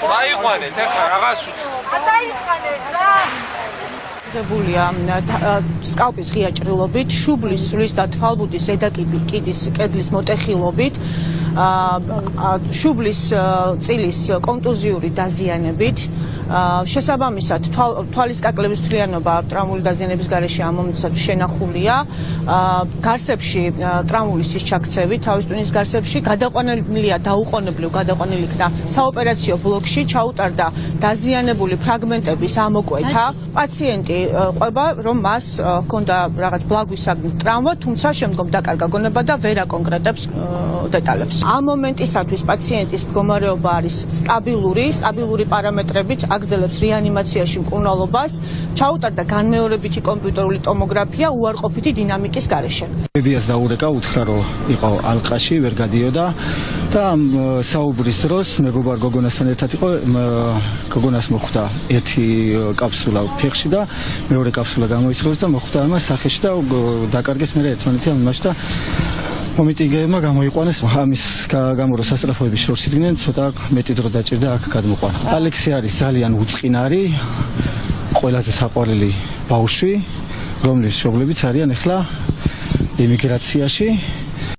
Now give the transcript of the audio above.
დაიყვანეთ ახლა რაღაც დაიყვანეთ რა გებულია სკალპის ღია ჭრილობით, შუბლის სulis და თვალბუდის ზედა კიდის კედლის მოტეხილობით, შუბლის წილის კონტუზიური დაზიანებით, შესაბამისად თვალის კაკლების მთლიანობა ტრაუმული დაზიანების გარეშე ამომცად შენახულია, გარსებში ტრაუმული სისჩაქცევი, თავის ტვინის გარსებში გადაყვანილია დაუყოვნებლივ გადაყვანილი იქნა საოპერაციო ბლოკში, ჩაუტარდა დაზიანებული ფრაგმენტების ამოკვეთა. პაციენტი ყვება, რომ მას ჰქონდა რაღაც ბლაგვისაგნი ტრაუმა, თუმცა შემდგომ დაკარგა გონება და ვერ აკონკრეტებს დეტალებს. ამ მომენტისათვის პაციენტის მდგომარეობა არის სტაბილური პარამეტრებით, აგრძელებს რეანიმაციაში მკურნალობას, ჩაუტარდა განმეორებითი კომპიუტერული ტომოგრაფია უარყოფითი დინამიკის გარეშე. ბებიას დაურეკა, უთხრა რომ იყო ალყაში, ვერ გადიოდა და საუბრის დროს მეგობარ გოგონასთან ერთად იყო, გოგონას მოხვდა ერთი კაფსულა ფეხში და მეორე კაფსულა გამოისროს და მოხვდა ამას სახეში და დაკარგეს მე ერთმანეთი ამ იმაში და კომიტიგეებმა გამოიყვანეს ამის გამო რომ სასწრაფოების შორს იდგნენ, ცოტა მეტი დრო დაჭირდა აქ გადმოყვანა. ალექსი არის ძალიან უწყინარი, ყველაზე საყვარელი ბავშვი, რომლის მშობლებიც არიან ახლა ემიგრაციაში.